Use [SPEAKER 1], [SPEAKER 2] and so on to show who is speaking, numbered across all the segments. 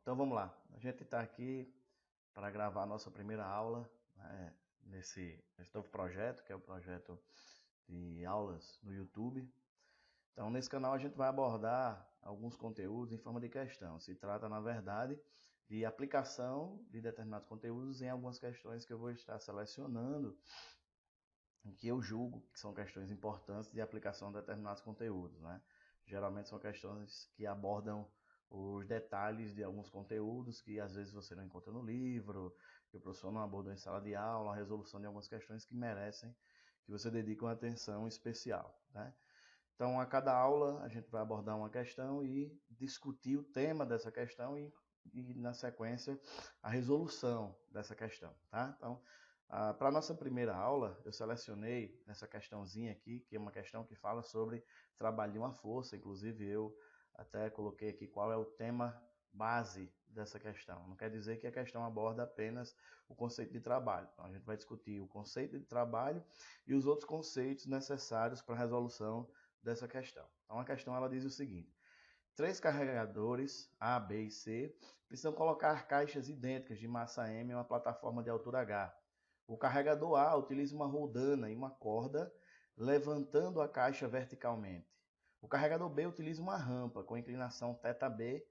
[SPEAKER 1] Então vamos lá. A gente está aqui para gravar a nossa primeira aula, né, nesse novo projeto, que é o projeto de aulas no YouTube. Então nesse canal a gente vai abordar alguns conteúdos em forma de questão. Se trata, na verdade, de aplicação de determinados conteúdos em algumas questões que eu vou estar selecionando, que eu julgo que são questões importantes de aplicação de determinados conteúdos, né? Geralmente são questões que abordam os detalhes de alguns conteúdos que às vezes você não encontra no livro, que o professor não abordou em sala de aula, a resolução de algumas questões que merecem que você dedique uma atenção especial, né? Então, a cada aula a gente vai abordar uma questão e discutir o tema dessa questão e na sequência, a resolução dessa questão, tá? Então, para a nossa primeira aula, eu selecionei essa questãozinha aqui, que é uma questão que fala sobre trabalho de uma força. Inclusive, eu até coloquei aqui qual é o tema base dessa questão. Não quer dizer que a questão aborda apenas o conceito de trabalho. Então, a gente vai discutir o conceito de trabalho e os outros conceitos necessários para a resolução dessa questão. Então, a questão ela diz o seguinte: três carregadores, A, B e C, precisam colocar caixas idênticas de massa M em uma plataforma de altura H. O carregador A utiliza uma roldana e uma corda, levantando a caixa verticalmente. O carregador B utiliza uma rampa com inclinação θB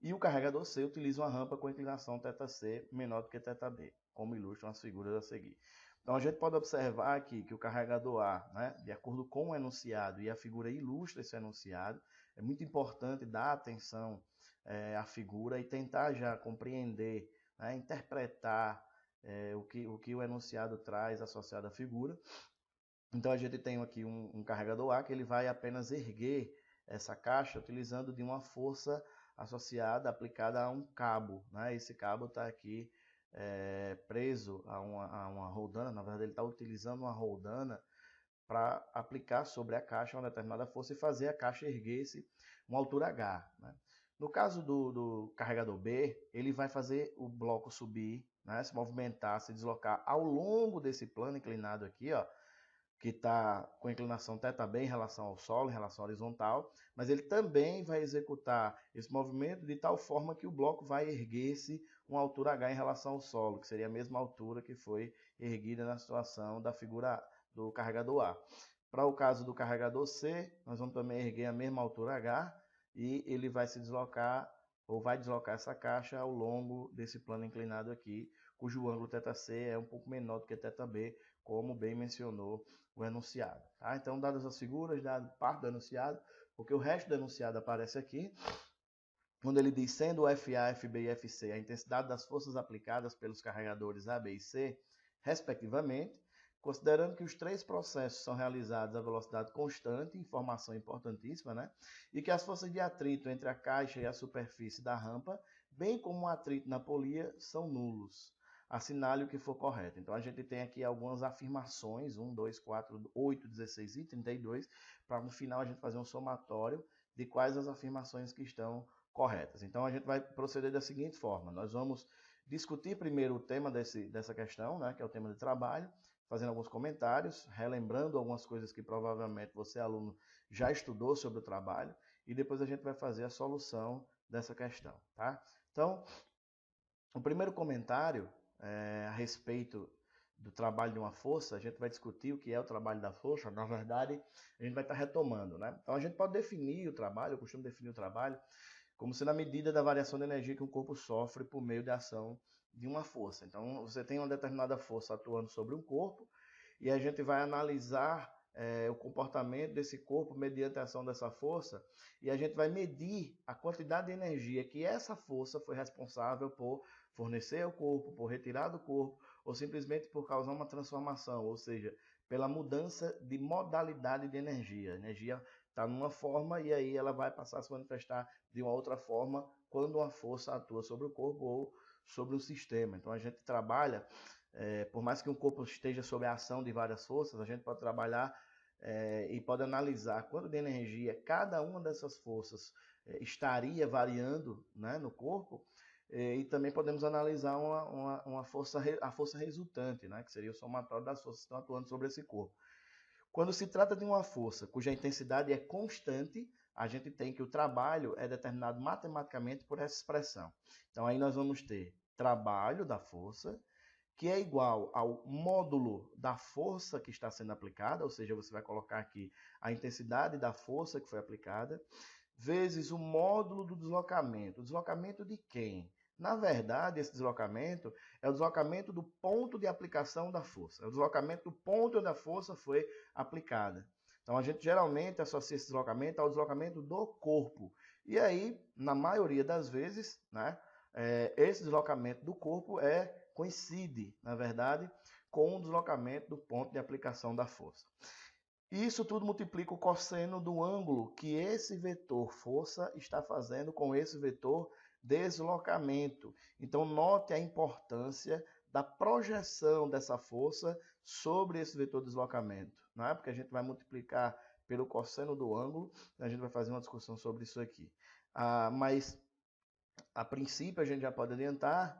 [SPEAKER 1] e o carregador C utiliza uma rampa com inclinação θC menor do que θB, como ilustram as figuras a seguir. Então a gente pode observar aqui que o carregador A, né, de acordo com o enunciado, e a figura ilustra esse enunciado, é muito importante dar atenção à figura e tentar já compreender, né, interpretar o que o enunciado traz associado à figura. Então a gente tem aqui um carregador A que ele vai apenas erguer essa caixa utilizando de uma força associada, aplicada a um cabo, né? Esse cabo está aqui preso a uma roldana. Na verdade ele está utilizando uma roldana para aplicar sobre a caixa uma determinada força e fazer a caixa erguer-se uma altura H, né? No caso do carregador B, ele vai fazer o bloco subir, né, se movimentar, se deslocar ao longo desse plano inclinado aqui, ó, que está com inclinação θB em relação ao solo, em relação à horizontal, mas ele também vai executar esse movimento de tal forma que o bloco vai erguer-se uma altura H em relação ao solo, que seria a mesma altura que foi erguida na situação da figura do carregador A. Para o caso do carregador C, nós vamos também erguer a mesma altura H e ele vai se deslocar ou vai deslocar essa caixa ao longo desse plano inclinado aqui, cujo ângulo θC é um pouco menor do que θB, como bem mencionou o enunciado. Tá? Então, dadas as figuras, dada parte do enunciado, porque o resto do enunciado aparece aqui, quando ele diz, sendo o FA, FB e FC a intensidade das forças aplicadas pelos carregadores A, B e C, respectivamente, considerando que os três processos são realizados a velocidade constante, informação importantíssima, né? E que as forças de atrito entre a caixa e a superfície da rampa, bem como o atrito na polia, são nulos. Assinale o que for correto. Então, a gente tem aqui algumas afirmações, 1, 2, 4, 8, 16 e 32, para no final a gente fazer um somatório de quais as afirmações que estão corretas. Então, a gente vai proceder da seguinte forma: nós vamos discutir primeiro o tema dessa questão, né, que é o tema de trabalho, fazendo alguns comentários, relembrando algumas coisas que provavelmente você, aluno, já estudou sobre o trabalho, e depois a gente vai fazer a solução dessa questão, tá? Então, o primeiro comentário a respeito do trabalho de uma força, a gente vai discutir o que é o trabalho da força. Na verdade, a gente vai estar retomando, né? Então, a gente pode definir o trabalho, eu costumo definir o trabalho como sendo a medida da variação de energia que o corpo sofre por meio da ação de uma força. Então, você tem uma determinada força atuando sobre um corpo e a gente vai analisar o comportamento desse corpo mediante a ação dessa força e a gente vai medir a quantidade de energia que essa força foi responsável por fornecer ao corpo, por retirar do corpo ou simplesmente por causar uma transformação, ou seja, pela mudança de modalidade de energia. A energia está numa forma e aí ela vai passar a se manifestar de uma outra forma quando uma força atua sobre o corpo ou sobre o sistema. Então a gente trabalha, por mais que um corpo esteja sob a ação de várias forças, a gente pode trabalhar e pode analisar quanto de energia cada uma dessas forças estaria variando, né, no corpo. E também podemos analisar a força resultante, né, que seria o somatório das forças que estão atuando sobre esse corpo. Quando se trata de uma força cuja intensidade é constante, a gente tem que o trabalho é determinado matematicamente por essa expressão. Então aí nós vamos ter trabalho da força, que é igual ao módulo da força que está sendo aplicada, ou seja, você vai colocar aqui a intensidade da força que foi aplicada, vezes o módulo do deslocamento. O deslocamento de quem? Na verdade, esse deslocamento é o deslocamento do ponto de aplicação da força. É o deslocamento do ponto onde a força foi aplicada. Então, a gente geralmente associa esse deslocamento ao deslocamento do corpo. E aí, na maioria das vezes, né, esse deslocamento do corpo coincide, na verdade, com o deslocamento do ponto de aplicação da força. Isso tudo multiplica o cosseno do ângulo que esse vetor força está fazendo com esse vetor deslocamento. Então, note a importância da projeção dessa força sobre esse vetor deslocamento, não é? Porque a gente vai multiplicar pelo cosseno do ângulo, a gente vai fazer uma discussão sobre isso aqui. Mas, a princípio, a gente já pode adiantar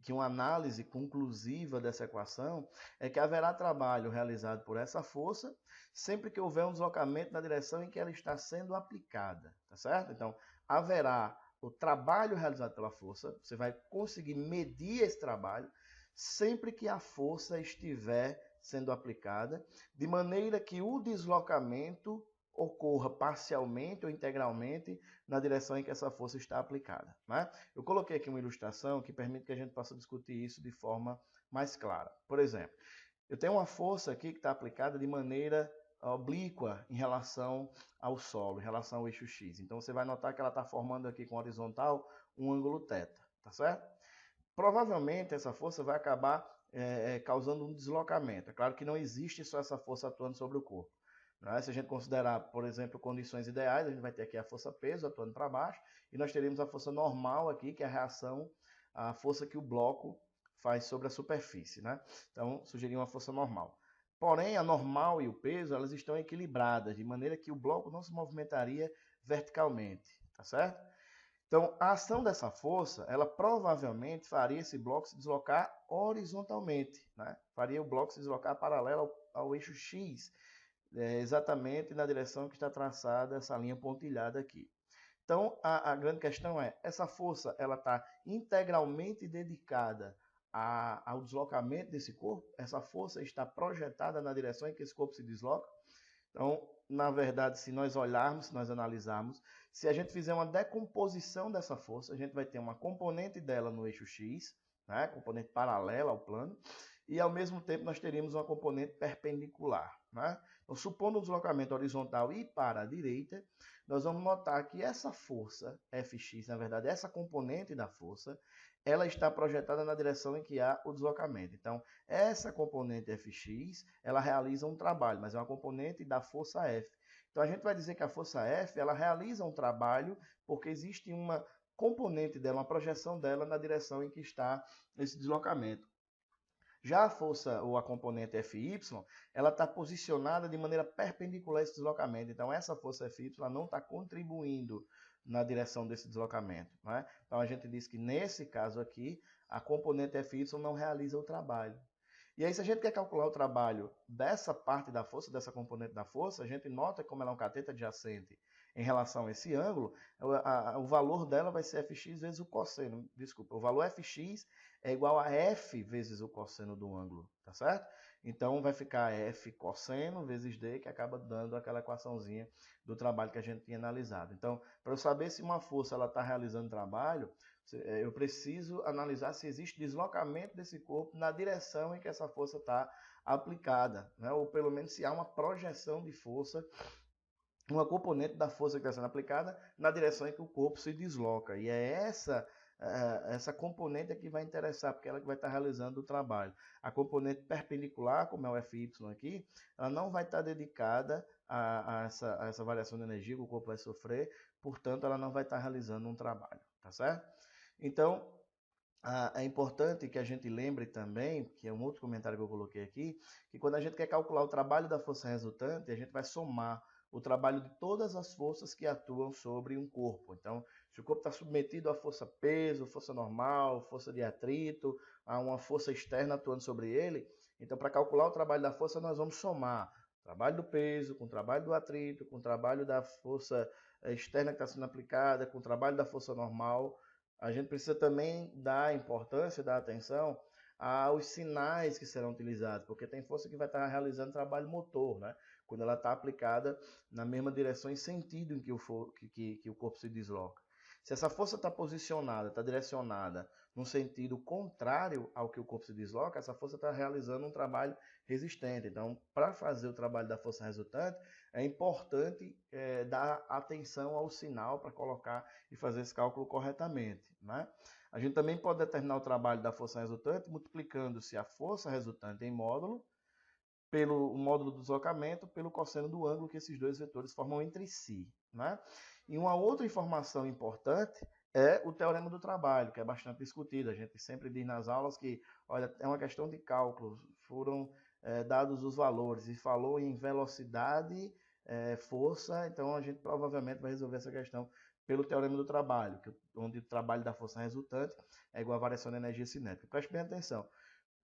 [SPEAKER 1] que uma análise conclusiva dessa equação é que haverá trabalho realizado por essa força sempre que houver um deslocamento na direção em que ela está sendo aplicada, tá certo? Então, haverá o trabalho realizado pela força, você vai conseguir medir esse trabalho sempre que a força estiver sendo aplicada, de maneira que o deslocamento ocorra parcialmente ou integralmente na direção em que essa força está aplicada, né? Eu coloquei aqui uma ilustração que permite que a gente possa discutir isso de forma mais clara. Por exemplo, eu tenho uma força aqui que está aplicada de maneira oblíqua em relação ao solo, em relação ao eixo X. Então você vai notar que ela está formando aqui com horizontal um ângulo θ, tá certo? Provavelmente essa força vai acabar causando um deslocamento. É claro que não existe só essa força atuando sobre o corpo. Né? Se a gente considerar, por exemplo, condições ideais, a gente vai ter aqui a força-peso atuando para baixo, e nós teríamos a força normal aqui, que é a reação, a força que o bloco faz sobre a superfície. Né? Então, surgiria uma força normal. Porém, a normal e o peso, elas estão equilibradas, de maneira que o bloco não se movimentaria verticalmente, tá certo? Então, a ação dessa força, ela provavelmente faria esse bloco se deslocar horizontalmente, né? Faria o bloco se deslocar paralelo ao eixo X, exatamente na direção que está traçada essa linha pontilhada aqui. Então, a grande questão é, essa força ela está integralmente dedicada ao deslocamento desse corpo? Essa força está projetada na direção em que esse corpo se desloca? Então, na verdade, se nós olharmos, se nós analisarmos, se a gente fizer uma decomposição dessa força, a gente vai ter uma componente dela no eixo X, né, componente paralela ao plano, e ao mesmo tempo nós teríamos uma componente perpendicular. Né? Então, supondo um deslocamento horizontal e para a direita, nós vamos notar que essa força Fx, na verdade, essa componente da força, ela está projetada na direção em que há o deslocamento. Então, essa componente Fx, ela realiza um trabalho, mas é uma componente da força F. Então, a gente vai dizer que a força F, ela realiza um trabalho porque existe uma componente dela, uma projeção dela na direção em que está esse deslocamento. Já a força ou a componente Fy, ela está posicionada de maneira perpendicular a esse deslocamento. Então, essa força Fy não está contribuindo na direção desse deslocamento. Né? Então, a gente diz que nesse caso aqui, a componente Fy não realiza o trabalho. E aí, se a gente quer calcular o trabalho dessa parte da força, dessa componente da força, a gente nota como ela é um cateto adjacente em relação a esse ângulo, o valor dela vai ser Fx vezes o cosseno. Desculpa, o valor Fx é igual a F vezes o cosseno do ângulo, tá certo? Então, vai ficar F cosseno vezes D, que acaba dando aquela equaçãozinha do trabalho que a gente tinha analisado. Então, para eu saber se uma força está realizando trabalho, eu preciso analisar se existe deslocamento desse corpo na direção em que essa força está aplicada, né? Ou pelo menos se há uma projeção de força, uma componente da força que está sendo aplicada na direção em que o corpo se desloca. E é essa componente que vai interessar, porque ela que vai estar realizando o trabalho. A componente perpendicular, como é o Fy aqui, ela não vai estar dedicada a essa variação de energia que o corpo vai sofrer, portanto, ela não vai estar realizando um trabalho, tá certo? Então, é importante que a gente lembre também, que é um outro comentário que eu coloquei aqui, que quando a gente quer calcular o trabalho da força resultante, a gente vai somar o trabalho de todas as forças que atuam sobre um corpo. Então, se o corpo está submetido à força peso, força normal, força de atrito, a uma força externa atuando sobre ele, então para calcular o trabalho da força nós vamos somar o trabalho do peso, com o trabalho do atrito, com o trabalho da força externa que está sendo aplicada, com o trabalho da força normal, a gente precisa também dar importância, dar atenção aos sinais que serão utilizados, porque tem força que vai estar realizando trabalho motor, né? Quando ela está aplicada na mesma direção e sentido em que o corpo se desloca. Se essa força está posicionada, está direcionada num sentido contrário ao que o corpo se desloca, essa força está realizando um trabalho resistente. Então, para fazer o trabalho da força resultante, é importante dar atenção ao sinal para colocar e fazer esse cálculo corretamente, né? A gente também pode determinar o trabalho da força resultante multiplicando-se a força resultante em módulo pelo módulo do deslocamento, pelo cosseno do ângulo que esses dois vetores formam entre si, né? E uma outra informação importante é o teorema do trabalho, que é bastante discutido. A gente sempre diz nas aulas que, olha, é uma questão de cálculos, foram dados os valores, e falou em velocidade, força, então a gente provavelmente vai resolver essa questão pelo teorema do trabalho, onde o trabalho da força resultante é igual à variação da energia cinética. Preste bem atenção.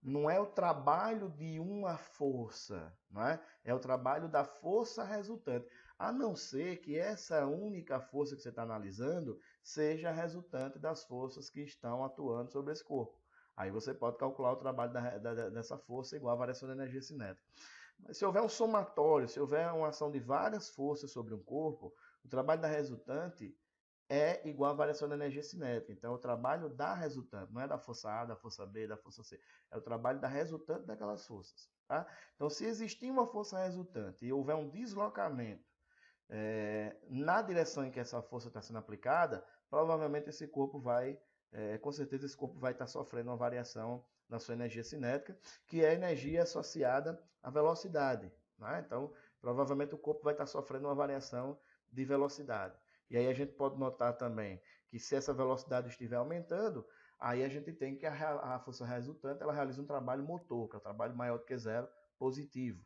[SPEAKER 1] Não é o trabalho de uma força, não é? É o trabalho da força resultante. A não ser que essa única força que você está analisando seja resultante das forças que estão atuando sobre esse corpo. Aí você pode calcular o trabalho dessa força igual à variação da energia cinética. Mas se houver um somatório, se houver uma ação de várias forças sobre um corpo, o trabalho da resultante é igual à variação da energia cinética. Então, é o trabalho da resultante, não é da força A, da força B, da força C. É o trabalho da resultante daquelas forças. Tá? Então, se existir uma força resultante e houver um deslocamento na direção em que essa força está sendo aplicada, provavelmente esse corpo vai, com certeza esse corpo vai estar sofrendo uma variação na sua energia cinética, que é a energia associada à velocidade. Né? Então, provavelmente o corpo vai estar sofrendo uma variação de velocidade. E aí a gente pode notar também que se essa velocidade estiver aumentando, aí a gente tem que a força resultante ela realiza um trabalho motor, que é um trabalho maior do que zero, positivo.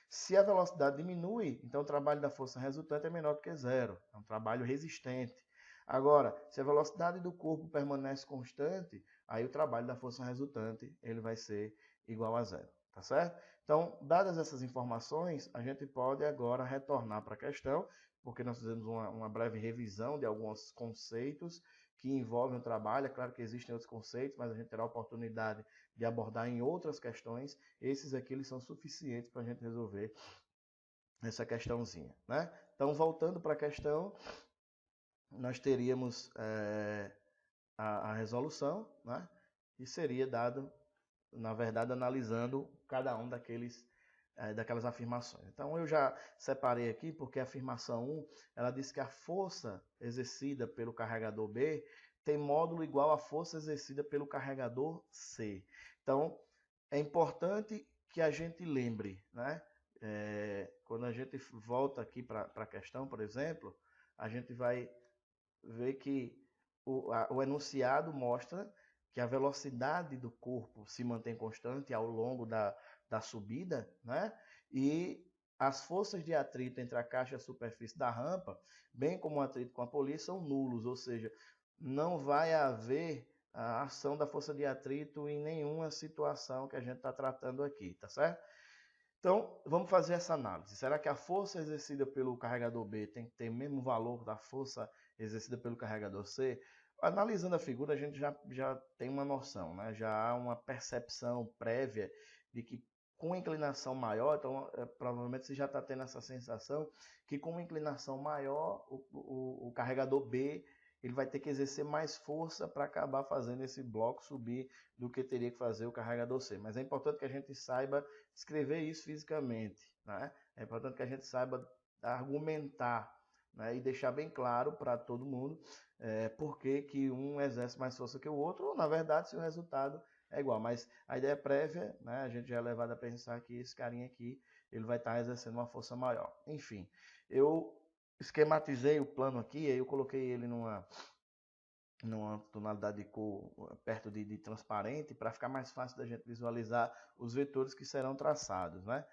[SPEAKER 1] Se a velocidade diminui, então o trabalho da força resultante é menor do que zero, é um trabalho resistente. Agora, se a velocidade do corpo permanece constante, aí o trabalho da força resultante ele vai ser igual a zero, tá certo? Então, dadas essas informações, a gente pode agora retornar para a questão, porque nós fizemos uma breve revisão de alguns conceitos que envolvem o trabalho. É claro que existem outros conceitos, mas a gente terá a oportunidade de abordar em outras questões. Esses aqui eles são suficientes para a gente resolver essa questãozinha, né? Então, voltando para a questão, nós teríamos a resolução, né? E seria dado, na verdade, analisando cada um daquelas afirmações. Então, eu já separei aqui, porque a afirmação 1, ela diz que a força exercida pelo carregador B tem módulo igual à força exercida pelo carregador C. Então, é importante que a gente lembre, né? Quando a gente volta aqui para a questão, por exemplo, a gente vai ver que o enunciado mostra que a velocidade do corpo se mantém constante ao longo da subida, né? E as forças de atrito entre a caixa e a superfície da rampa, bem como o atrito com a polia, são nulos, ou seja, não vai haver a ação da força de atrito em nenhuma situação que a gente está tratando aqui, tá certo? Então, vamos fazer essa análise. Será que a força exercida pelo carregador B tem que ter o mesmo valor da força exercida pelo carregador C? Analisando a figura, a gente já tem uma noção, né? Já há uma percepção prévia de que com inclinação maior, então provavelmente você já está tendo essa sensação que com uma inclinação maior, o carregador B ele vai ter que exercer mais força para acabar fazendo esse bloco subir do que teria que fazer o carregador C. Mas é importante que a gente saiba escrever isso fisicamente, né? É importante que a gente saiba argumentar, né? E deixar bem claro para todo mundo por que um exerce mais força que o outro, ou na verdade se o resultado é igual. Mas a ideia prévia, né, a gente já é levado a pensar que esse carinha aqui ele vai estar exercendo uma força maior. Enfim, eu esquematizei o plano aqui, aí eu coloquei ele numa tonalidade de cor perto de transparente, para ficar mais fácil da gente visualizar os vetores que serão traçados, né?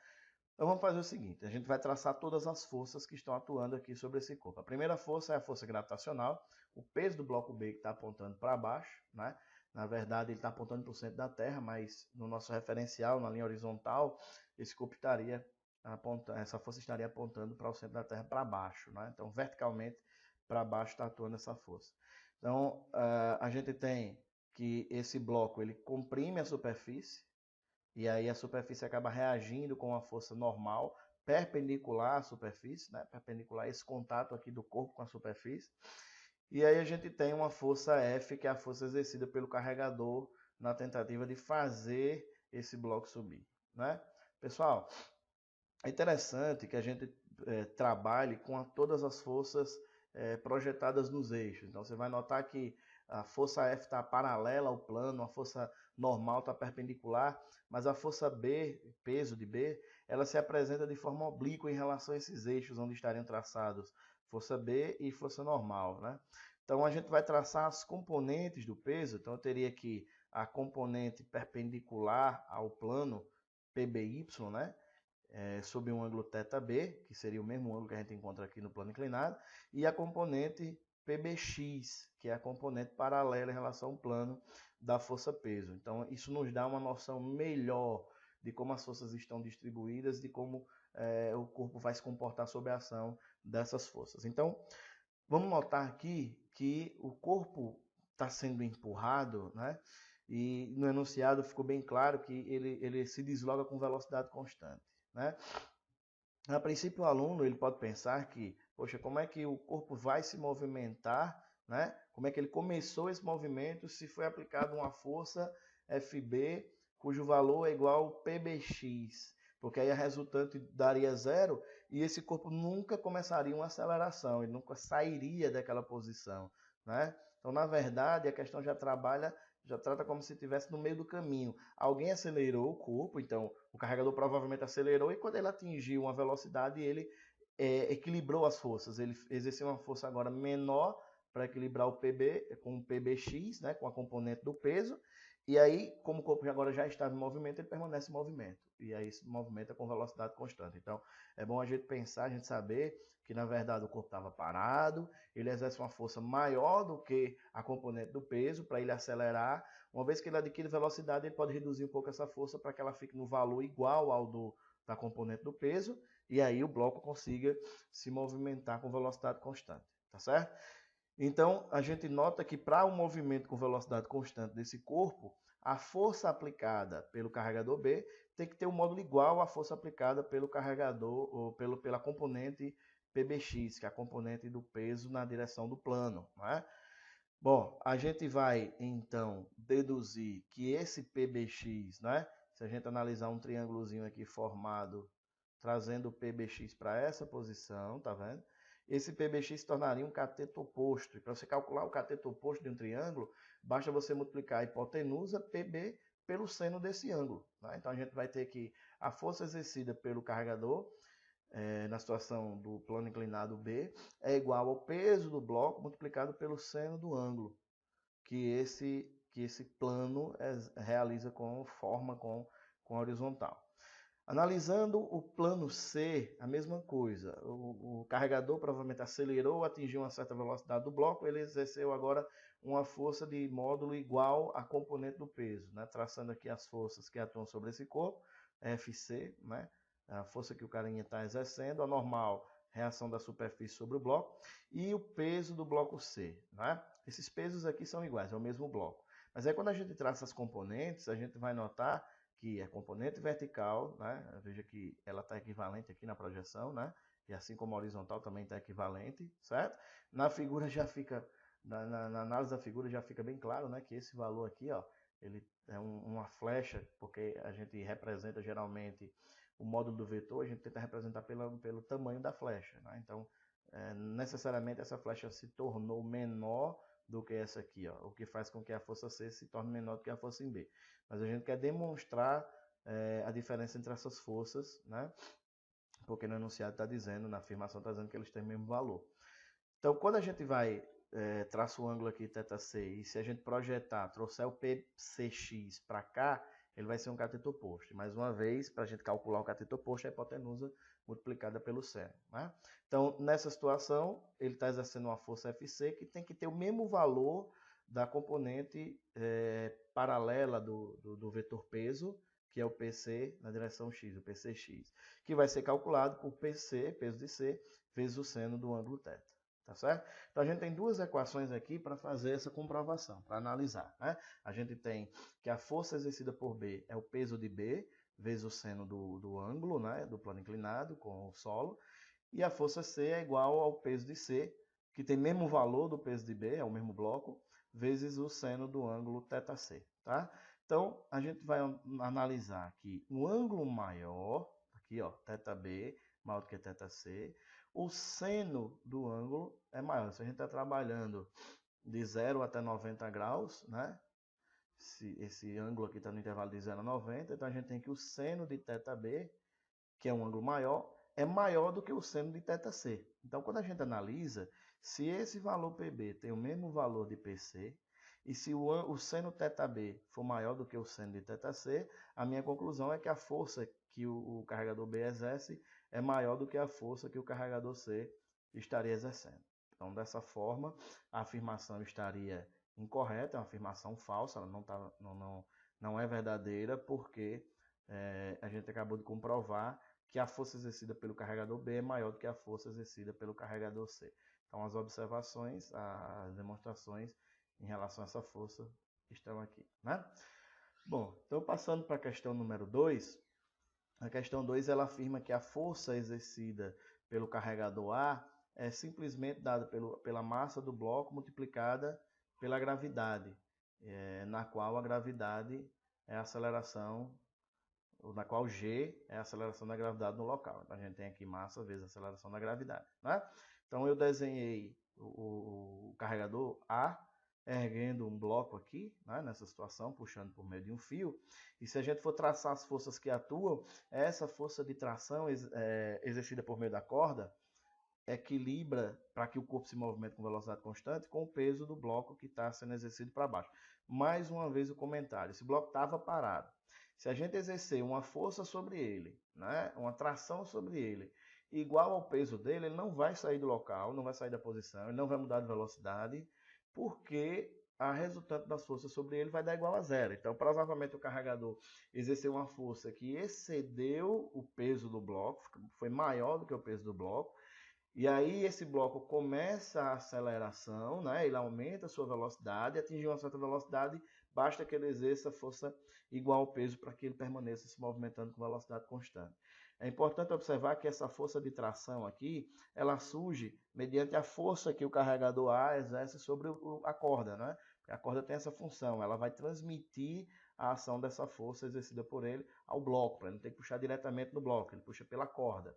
[SPEAKER 1] Então vamos fazer o seguinte, a gente vai traçar todas as forças que estão atuando aqui sobre esse corpo. A primeira força é a força gravitacional, o peso do bloco B que está apontando para baixo, né? Na verdade ele está apontando para o centro da Terra, mas no nosso referencial, na linha horizontal, esse corpo essa força estaria apontando para o centro da Terra para baixo, né? Então verticalmente para baixo está atuando essa força. Então, a gente tem que esse bloco ele comprime a superfície, e aí a superfície acaba reagindo com a força normal, perpendicular à superfície, né? Perpendicular esse contato aqui do corpo com a superfície. E aí a gente tem uma força F, que é a força exercida pelo carregador na tentativa de fazer esse bloco subir, né? Pessoal, é interessante que a gente trabalhe com todas as forças projetadas nos eixos. Então você vai notar que a força F está paralela ao plano, a força normal está perpendicular, mas a força B, peso de B, ela se apresenta de forma oblíqua em relação a esses eixos onde estariam traçados força B e força normal, né? Então a gente vai traçar as componentes do peso. Então eu teria aqui a componente perpendicular ao plano PBY, né? Sob um ângulo θB, que seria o mesmo ângulo que a gente encontra aqui no plano inclinado, e a componente PBX, que é a componente paralela em relação ao plano da força-peso. Então, isso nos dá uma noção melhor de como as forças estão distribuídas, de como o corpo vai se comportar sob a ação dessas forças. Então, vamos notar aqui que o corpo está sendo empurrado, né? E no enunciado ficou bem claro que ele se desloca com velocidade constante, né? A princípio, o aluno ele pode pensar que, poxa, como é que o corpo vai se movimentar, né? Como é que ele começou esse movimento se foi aplicada uma força FB cujo valor é igual ao PBX? Porque aí a resultante daria zero e esse corpo nunca começaria uma aceleração, ele nunca sairia daquela posição, né? Então, na verdade, a questão já trata como se estivesse no meio do caminho. Alguém acelerou o corpo, então o carregador provavelmente acelerou e quando ele atingiu uma velocidade, ele equilibrou as forças. Ele exerceu uma força agora menor para equilibrar o PB com o PBX, né, com a componente do peso. E aí, como o corpo agora já está em movimento, ele permanece em movimento. E aí se movimenta com velocidade constante. Então, é bom a gente pensar, a gente saber que, na verdade, o corpo estava parado, ele exerce uma força maior do que a componente do peso para ele acelerar. Uma vez que ele adquire velocidade, ele pode reduzir um pouco essa força para que ela fique no valor igual ao da componente do peso, e aí o bloco consiga se movimentar com velocidade constante, tá certo? Então, a gente nota que para um movimento com velocidade constante desse corpo, a força aplicada pelo carregador B tem que ter um módulo igual à força aplicada pelo carregador ou pela componente PBX, que é a componente do peso na direção do plano, não é? Bom, a gente vai então deduzir que esse PBX, né? Se a gente analisar um triângulozinho aqui formado, trazendo o PBX para essa posição, tá vendo? Esse PBX se tornaria um cateto oposto. E para você calcular o cateto oposto de um triângulo, basta você multiplicar a hipotenusa PB pelo seno desse ângulo, né? Então a gente vai ter que a força exercida pelo carregador na situação do plano inclinado B é igual ao peso do bloco multiplicado pelo seno do ângulo que esse plano forma com a horizontal. Analisando o plano C, a mesma coisa. O carregador provavelmente acelerou, atingiu uma certa velocidade do bloco, ele exerceu agora uma força de módulo igual à componente do peso, né? Traçando aqui as forças que atuam sobre esse corpo, FC, né? A força que o carinha está exercendo, a normal, reação da superfície sobre o bloco, e o peso do bloco C, né? Esses pesos aqui são iguais, é o mesmo bloco. Mas aí quando a gente traça as componentes, a gente vai notar que é componente vertical, né? Veja que ela está equivalente aqui na projeção, né? E assim como a horizontal também está equivalente, certo? Na figura já fica, na análise da figura já fica bem claro, né? Que esse valor aqui, ó, ele é uma flecha, porque a gente representa geralmente o módulo do vetor, a gente tenta representar pelo tamanho da flecha, né? Então, necessariamente essa flecha se tornou menor do que essa aqui, ó, o que faz com que a força C se torne menor do que a força em B. Mas a gente quer demonstrar a diferença entre essas forças, né? Porque no enunciado está dizendo, na afirmação está dizendo que eles têm o mesmo valor. Então, quando a gente vai traça o ângulo aqui θC, e se a gente projetar, trouxer o PCX para cá, ele vai ser um cateto oposto. E mais uma vez, para a gente calcular o cateto oposto, é a hipotenusa multiplicada pelo seno, né? Então, nessa situação, ele está exercendo uma força FC que tem que ter o mesmo valor da componente paralela do vetor peso, que é o PC na direção X, o PCX, que vai ser calculado por PC, peso de C, vezes o seno do ângulo θ. Tá certo? Então a gente tem duas equações aqui para fazer essa comprovação, para analisar, né? A gente tem que a força exercida por B é o peso de B vezes o seno do ângulo, né? Do plano inclinado com o solo. E a força C é igual ao peso de C, que tem mesmo valor do peso de B, é o mesmo bloco, vezes o seno do ângulo θC, tá? Então, a gente vai analisar aqui o ângulo maior, aqui ó, θB maior do que θC, o seno do ângulo é maior. Se a gente está trabalhando de 0 até 90 graus, né? Esse ângulo aqui está no intervalo de 0 a 90, então a gente tem que o seno de θB, que é um ângulo maior, é maior do que o seno de θC. Então, quando a gente analisa, se esse valor PB tem o mesmo valor de PC, e se o seno θB for maior do que o seno de θC, a minha conclusão é que a força que o carregador B exerce é maior do que a força que o carregador C estaria exercendo. Então, dessa forma, a afirmação estaria incorreta, é uma afirmação falsa, ela não é verdadeira, porque a gente acabou de comprovar que a força exercida pelo carregador B é maior do que a força exercida pelo carregador C. Então, as observações, as demonstrações em relação a essa força estão aqui, né? Bom, então passando para a questão número 2, a questão 2 ela afirma que a força exercida pelo carregador A é simplesmente dada pela massa do bloco multiplicada pela gravidade, na qual a gravidade é a aceleração, na qual G é a aceleração da gravidade no local. Então a gente tem aqui massa vezes a aceleração da gravidade, né? Então eu desenhei o carregador A erguendo um bloco aqui, né, nessa situação, puxando por meio de um fio. E se a gente for traçar as forças que atuam, essa força de tração exercida por meio da corda equilibra para que o corpo se movimente com velocidade constante com o peso do bloco que está sendo exercido para baixo. Mais uma vez o comentário, esse bloco estava parado. Se a gente exercer uma força sobre ele, né, uma tração sobre ele, igual ao peso dele, ele não vai sair do local, não vai sair da posição, ele não vai mudar de velocidade, porque a resultante das forças sobre ele vai dar igual a zero. Então, provavelmente o carregador exerceu uma força que excedeu o peso do bloco, foi maior do que o peso do bloco, e aí esse bloco começa a aceleração, né? Ele aumenta a sua velocidade, atingir uma certa velocidade, basta que ele exerça força igual ao peso para que ele permaneça se movimentando com velocidade constante. É importante observar que essa força de tração aqui, ela surge mediante a força que o carregador A exerce sobre a corda, né? A corda tem essa função, ela vai transmitir a ação dessa força exercida por ele ao bloco, para ele não ter que puxar diretamente no bloco, ele puxa pela corda.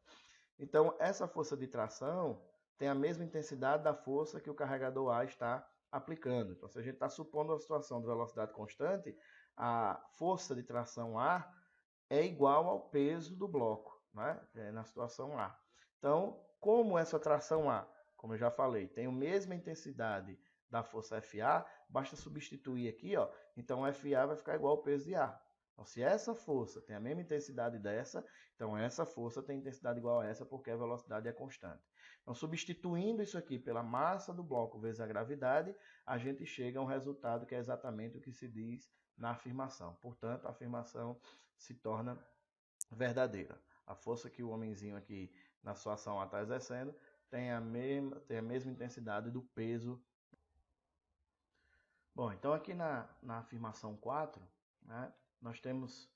[SPEAKER 1] Então, essa força de tração tem a mesma intensidade da força que o carregador A está aplicando. Então, se a gente está supondo uma situação de velocidade constante, a força de tração A é igual ao peso do bloco, né? Na situação A. Então, como essa tração A, como eu já falei, tem a mesma intensidade da força FA, basta substituir aqui, ó. Então, FA vai ficar igual ao peso de A. Então, se essa força tem a mesma intensidade dessa, então essa força tem intensidade igual a essa, porque a velocidade é constante. Então, substituindo isso aqui pela massa do bloco vezes a gravidade, a gente chega a um resultado que é exatamente o que se diz na afirmação. Portanto, a afirmação se torna verdadeira. A força que o homenzinho aqui na sua ação está exercendo tem a mesma intensidade do peso. Bom, então aqui na afirmação 4, né, nós temos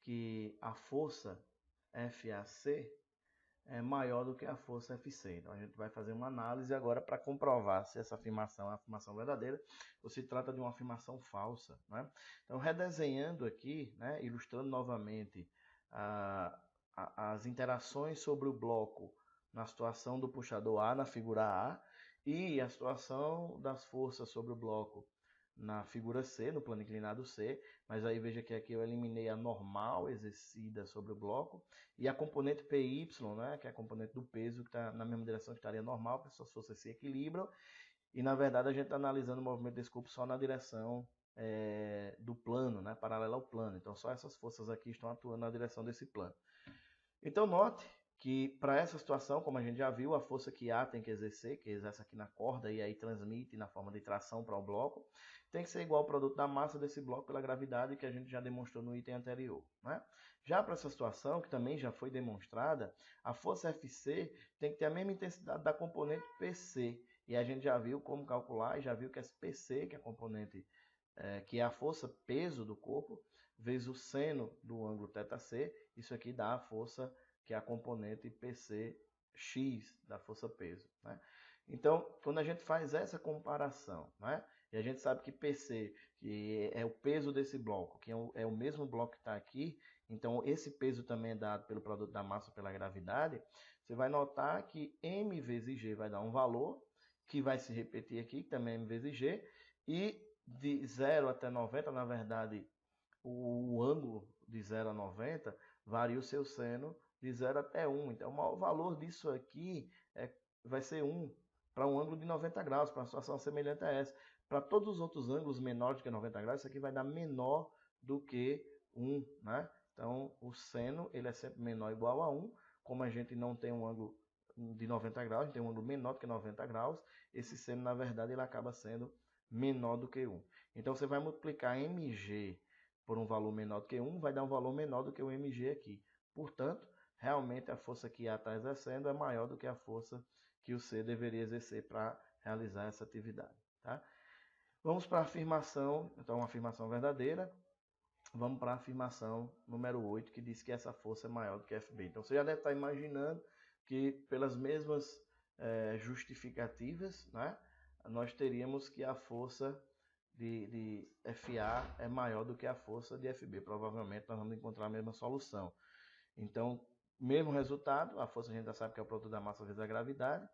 [SPEAKER 1] que a força FAC é maior do que a força FC. Então a gente vai fazer uma análise agora para comprovar se essa afirmação é uma afirmação verdadeira ou se trata de uma afirmação falsa, né? Então redesenhando aqui, né, ilustrando novamente as interações sobre o bloco na situação do puxador A, na figura A, e a situação das forças sobre o bloco na figura C, no plano inclinado C, mas aí veja que aqui eu eliminei a normal exercida sobre o bloco e a componente PY, né, que é a componente do peso que está na mesma direção que estaria normal, porque suas forças se equilibram, e na verdade a gente está analisando o movimento desse corpo só na direção do plano, né, paralela ao plano, então só essas forças aqui estão atuando na direção desse plano. Então note que para essa situação, como a gente já viu, a força que A tem que exercer, que exerce aqui na corda e aí transmite na forma de tração para o bloco, tem que ser igual ao produto da massa desse bloco pela gravidade que a gente já demonstrou no item anterior, né? Já para essa situação, que também já foi demonstrada, a força FC tem que ter a mesma intensidade da componente PC. E a gente já viu como calcular e já viu que esse PC, que é a componente, que é a força peso do corpo, vezes o seno do ângulo θc, isso aqui dá a força que é a componente PCx da força peso, né? Então, quando a gente faz essa comparação, né, e a gente sabe que PC, que é o peso desse bloco, que é o mesmo bloco que está aqui, então esse peso também é dado pelo produto da massa pela gravidade, você vai notar que M vezes G vai dar um valor, que vai se repetir aqui, que também é M vezes G, e de 0 até 90, na verdade, o ângulo de 0 a 90 varia o seu seno de 0 até 1. Então, o maior valor disso aqui vai ser 1 para um ângulo de 90 graus, para uma situação semelhante a essa. Para todos os outros ângulos menores do que 90 graus, isso aqui vai dar menor do que 1, né? Então, o seno ele é sempre menor ou igual a 1. Como a gente não tem um ângulo de 90 graus, a gente tem um ângulo menor do que 90 graus, esse seno, na verdade, ele acaba sendo menor do que 1. Então, você vai multiplicar mg por um valor menor do que 1, vai dar um valor menor do que o mg aqui. Portanto, realmente a força que A está exercendo é maior do que a força que o C deveria exercer para realizar essa atividade. Tá? Vamos para a afirmação, então uma afirmação verdadeira. Vamos para a afirmação número 8, que diz que essa força é maior do que FB. Então você já deve estar imaginando que pelas mesmas justificativas, né, nós teríamos que a força de FA é maior do que a força de FB. Provavelmente nós vamos encontrar a mesma solução. Então, mesmo resultado, a força a gente já sabe que é o produto da massa vezes a gravidade.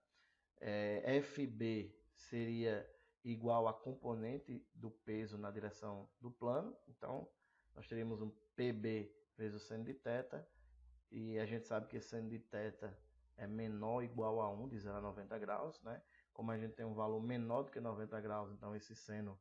[SPEAKER 1] FB seria igual a componente do peso na direção do plano. Então, nós teríamos um PB vezes o seno de θ. E a gente sabe que esse seno de θ é menor ou igual a 1, de 0 a 90 graus, né? Como a gente tem um valor menor do que 90 graus, então esse seno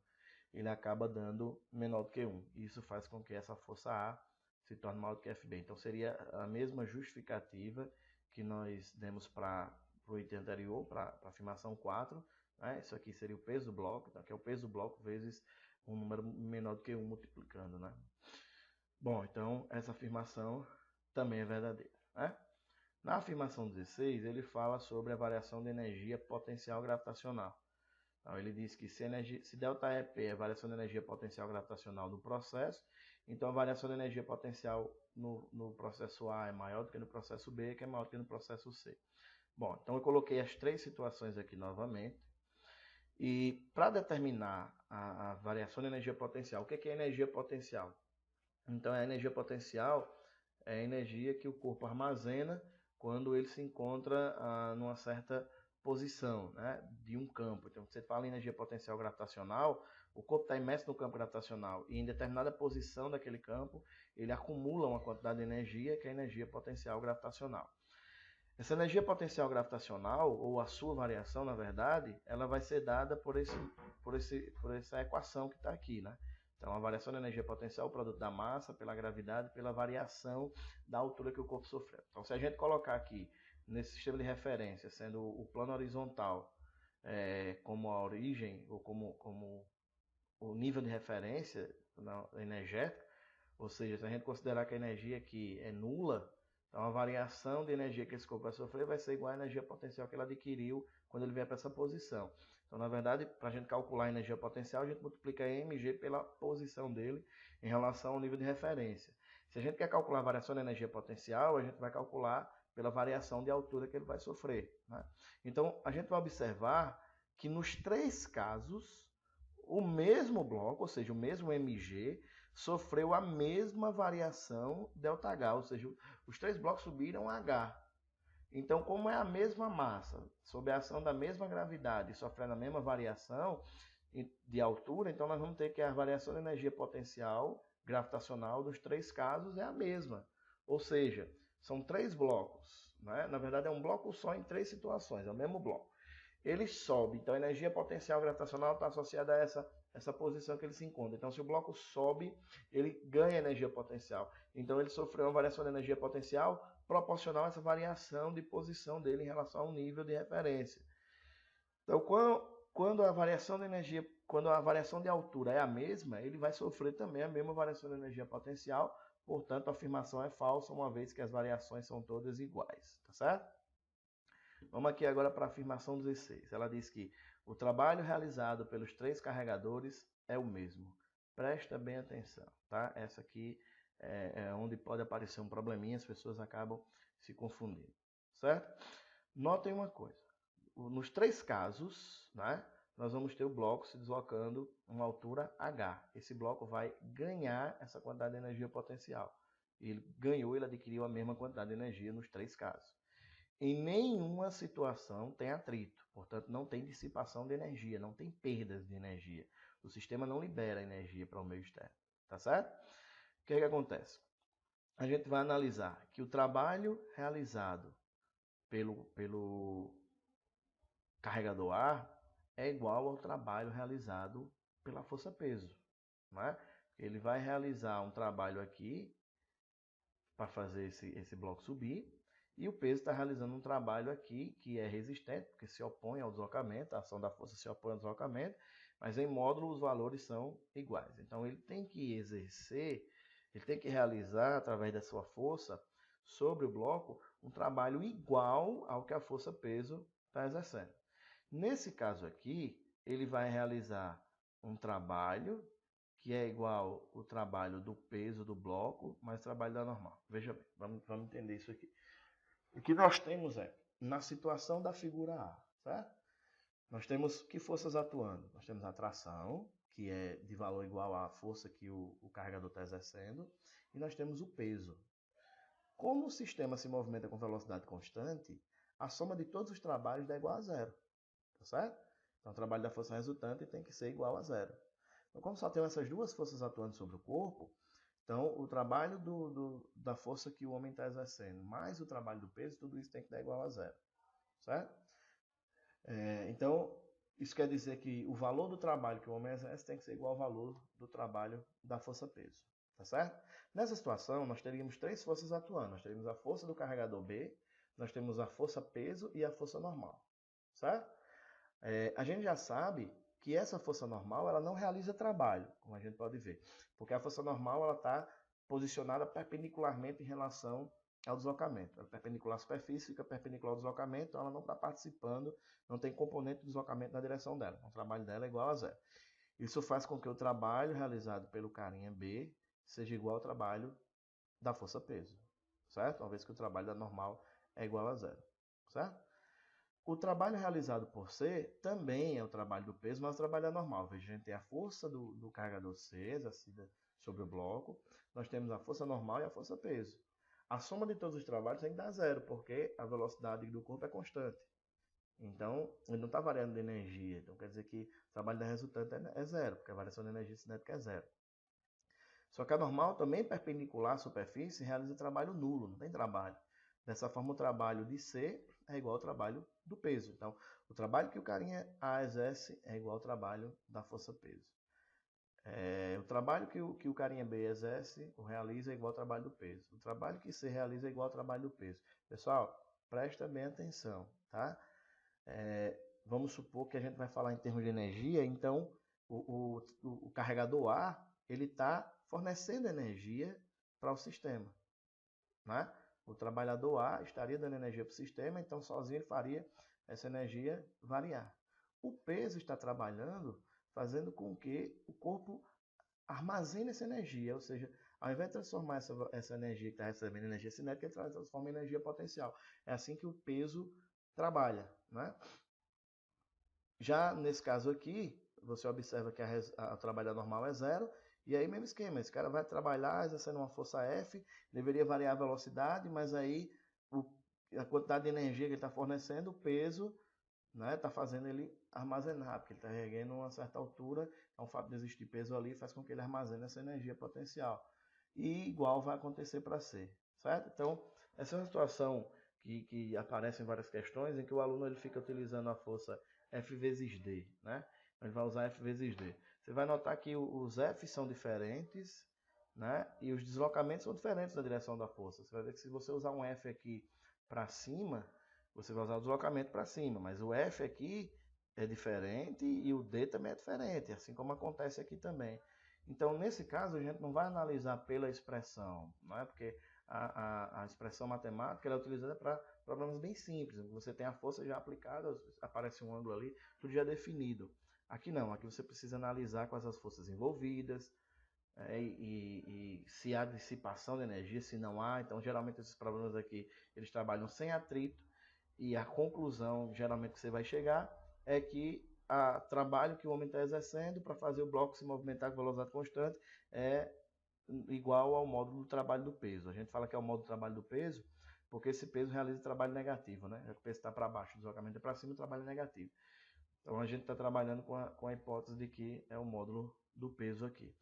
[SPEAKER 1] ele acaba dando menor do que 1. E isso faz com que essa força A se torne maior do que FB. Então seria a mesma justificativa que nós demos para o item anterior, para a afirmação 4. Né? Isso aqui seria o peso do bloco, então, que é o peso do bloco vezes um número menor do que 1 multiplicando. Né? Bom, então essa afirmação também é verdadeira. Né? Na afirmação 16, ele fala sobre a variação de energia potencial gravitacional. Então, ele diz que se ΔEP é a variação de energia potencial gravitacional do processo, então a variação de energia potencial no processo A é maior do que no processo B, que é maior do que no processo C. Bom, então eu coloquei as três situações aqui novamente. E para determinar a variação de energia potencial, o que é energia potencial? Então, a energia potencial é a energia que o corpo armazena quando ele se encontra numa certa posição, né, de um campo. Então, você fala em energia potencial gravitacional, o corpo está imerso no campo gravitacional e em determinada posição daquele campo, ele acumula uma quantidade de energia que é a energia potencial gravitacional. Essa energia potencial gravitacional, ou a sua variação, na verdade, ela vai ser dada por essa equação que está aqui, né? Então, a variação da energia potencial, o produto da massa, pela gravidade, pela variação da altura que o corpo sofreu. Então, se a gente colocar aqui, nesse sistema de referência, sendo o plano horizontal como a origem, ou como o nível de referência energética, ou seja, se a gente considerar que a energia aqui é nula, então a variação de energia que esse corpo vai sofrer vai ser igual à energia potencial que ele adquiriu quando ele vier para essa posição. Então, na verdade, para a gente calcular a energia potencial, a gente multiplica mg pela posição dele em relação ao nível de referência. Se a gente quer calcular a variação da energia potencial, a gente vai calcular pela variação de altura que ele vai sofrer. Né? Então, a gente vai observar que nos três casos, o mesmo bloco, ou seja, o mesmo mg, sofreu a mesma variação ΔH, ou seja, os três blocos subiram H. Então, como é a mesma massa, sob a ação da mesma gravidade, sofrendo a mesma variação de altura, então nós vamos ter que a variação de energia potencial gravitacional dos três casos é a mesma. Ou seja, são três blocos. Né? Na verdade, é um bloco só em três situações, é o mesmo bloco. Ele sobe, então a energia potencial gravitacional está associada a essa posição que ele se encontra. Então, se o bloco sobe, ele ganha energia potencial. Então, ele sofreu uma variação de energia potencial proporcional a essa variação de posição dele em relação ao nível de referência. Então, quando a variação de energia, quando a variação de altura é a mesma, ele vai sofrer também a mesma variação de energia potencial. Portanto, a afirmação é falsa, uma vez que as variações são todas iguais. Tá certo? Vamos aqui agora para a afirmação 16. Ela diz que o trabalho realizado pelos 3 carregadores é o mesmo. Presta bem atenção, tá? Essa aqui é onde pode aparecer um probleminha, as pessoas acabam se confundindo, certo? Notem uma coisa. Nos 3 casos, né, nós vamos ter o bloco se deslocando uma altura h. Esse bloco vai ganhar essa quantidade de energia potencial. Ele ganhou, ele adquiriu a mesma quantidade de energia nos 3 casos. Em nenhuma situação tem atrito, portanto não tem dissipação de energia, não tem perdas de energia. O sistema não libera energia para o meio externo, tá certo? O que é que acontece? A gente vai analisar que o trabalho realizado pelo carregador A é igual ao trabalho realizado pela força-peso, né? Ele vai realizar um trabalho aqui para fazer esse bloco subir, e o peso está realizando um trabalho aqui que é resistente, porque se opõe ao deslocamento, a ação da força se opõe ao deslocamento, mas em módulo os valores são iguais. Então ele tem que exercer, ele tem que realizar, através da sua força, sobre o bloco, um trabalho igual ao que a força-peso está exercendo. Nesse caso aqui, ele vai realizar um trabalho que é igual o trabalho do peso do bloco mais o trabalho da normal. Veja bem, vamos entender isso aqui. O que nós temos é, na situação da figura A, certo? Nós temos que forças atuando? Nós temos a tração, que é de valor igual à força que o carregador está exercendo, e nós temos o peso. Como o sistema se movimenta com velocidade constante, a soma de todos os trabalhos dá igual a zero, tá certo? Então o trabalho da força resultante tem que ser igual a zero. Então, como só tem essas duas forças atuando sobre o corpo, então o trabalho da força que o homem está exercendo, mais o trabalho do peso, tudo isso tem que dar igual a zero, certo? Então, isso quer dizer que o valor do trabalho que o homem exerce tem que ser igual ao valor do trabalho da força-peso, tá certo? Nessa situação, nós teríamos 3 forças atuando. Nós teríamos a força do carregador B, nós temos a força-peso e a força normal, certo? A gente já sabe que essa força normal ela não realiza trabalho, como a gente pode ver, porque a força normal ela está posicionada perpendicularmente em relação ao deslocamento. Ela é perpendicular à superfície, fica perpendicular ao deslocamento, então ela não está participando, não tem componente de deslocamento na direção dela. Então, o trabalho dela é igual a zero. Isso faz com que o trabalho realizado pelo carinha B seja igual ao trabalho da força-peso, certo? Uma vez que o trabalho da normal é igual a zero, certo? O trabalho realizado por C também é o trabalho do peso, mas o trabalho é normal. Veja, a gente tem a força do carregador C exercida sobre o bloco, nós temos a força normal e a força peso. A soma de todos os trabalhos tem que dar zero, porque a velocidade do corpo é constante. Então, ele não está variando de energia. Então, quer dizer que o trabalho da resultante é zero, porque a variação de energia cinética é zero. Só que a normal, também perpendicular à superfície, realiza trabalho nulo, não tem trabalho. Dessa forma, o trabalho de C é igual ao trabalho do peso. Então, o trabalho que o carinha A exerce é igual ao trabalho da força-peso. O trabalho que o carinha B exerce, ou realiza, é igual ao trabalho do peso. O trabalho que C realiza é igual ao trabalho do peso. Pessoal, presta bem atenção, tá? Vamos supor que a gente vai falar em termos de energia, então o carregador A ele está fornecendo energia para o sistema, né? O trabalhador A estaria dando energia para o sistema, então sozinho ele faria essa energia variar. O peso está trabalhando, fazendo com que o corpo armazene essa energia, ou seja, ao invés de transformar essa energia que está recebendo em energia cinética, ele transforma em energia potencial. É assim que o peso trabalha, né? Já nesse caso aqui, você observa que o trabalho normal é zero, e aí mesmo esquema, esse cara vai trabalhar exercendo uma força F, deveria variar a velocidade, mas aí a quantidade de energia que ele está fornecendo, o peso, né, está fazendo ele armazenar, porque ele está erguendo uma certa altura, então o fato de existir peso ali faz com que ele armazene essa energia potencial. E igual vai acontecer para C, certo? Então, essa é uma situação que aparece em várias questões, em que o aluno ele fica utilizando a força F vezes D, né? Ele vai usar F vezes D. Você vai notar que os F são diferentes, né? E os deslocamentos são diferentes na direção da força. Você vai ver que se você usar um F aqui para cima, você vai usar o deslocamento para cima, mas o F aqui é diferente e o D também é diferente, assim como acontece aqui também. Então, nesse caso, a gente não vai analisar pela expressão, não é? Porque a expressão matemática ela é utilizada para problemas bem simples. Você tem a força já aplicada, aparece um ângulo ali, tudo já definido. Aqui não, aqui você precisa analisar quais as forças envolvidas, e se há dissipação de energia, se não há. Então, geralmente esses problemas aqui, eles trabalham sem atrito, e a conclusão, geralmente, que você vai chegar é que o trabalho que o homem está exercendo para fazer o bloco se movimentar com velocidade constante é igual ao módulo do trabalho do peso. A gente fala que é o módulo do trabalho do peso porque esse peso realiza trabalho negativo, né? O peso está para baixo, o deslocamento é para cima, o trabalho é negativo. Então a gente está trabalhando com a hipótese de que é o módulo do peso aqui.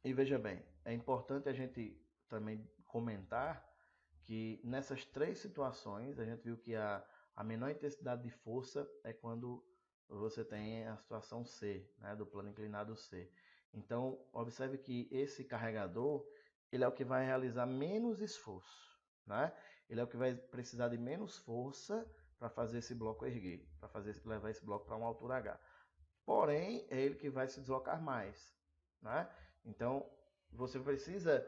[SPEAKER 1] E veja bem, é importante a gente também comentar que nessas três situações, a gente viu que a menor intensidade de força é quando você tem a situação C, né, do plano inclinado C. Então, observe que esse carregador, ele é o que vai realizar menos esforço, né? Ele é o que vai precisar de menos força para fazer esse bloco erguer, para levar esse bloco para uma altura H. Porém, é ele que vai se deslocar mais, né? Então, você precisa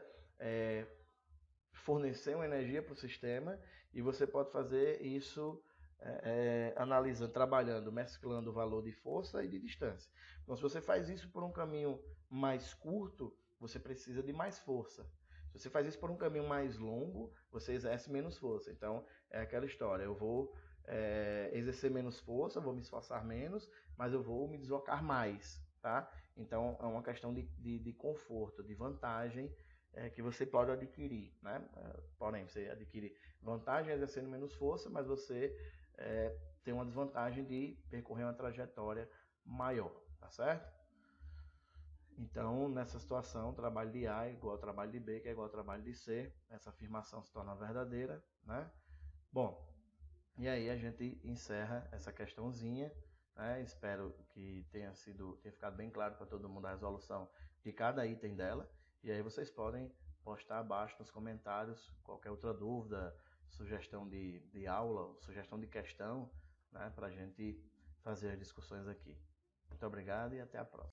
[SPEAKER 1] fornecer uma energia para o sistema e você pode fazer isso analisando, trabalhando, mesclando o valor de força e de distância. Então, se você faz isso por um caminho mais curto, você precisa de mais força. Se você faz isso por um caminho mais longo, você exerce menos força. Então, é aquela história, eu vou exercer menos força, vou me esforçar menos, mas eu vou me deslocar mais, tá? Então, é uma questão de conforto, de vantagem que você pode adquirir, né? Porém, você adquire vantagem exercendo menos força, mas você tem uma desvantagem de percorrer uma trajetória maior, tá certo? Então, nessa situação, o trabalho de A é igual ao trabalho de B, que é igual ao trabalho de C. Essa afirmação se torna verdadeira, né? Bom, e aí a gente encerra essa questãozinha, né? Espero que tenha ficado bem claro para todo mundo a resolução de cada item dela. E aí vocês podem postar abaixo nos comentários qualquer outra dúvida, sugestão de aula, sugestão de questão, né? Para a gente fazer as discussões aqui. Muito obrigado e até a próxima.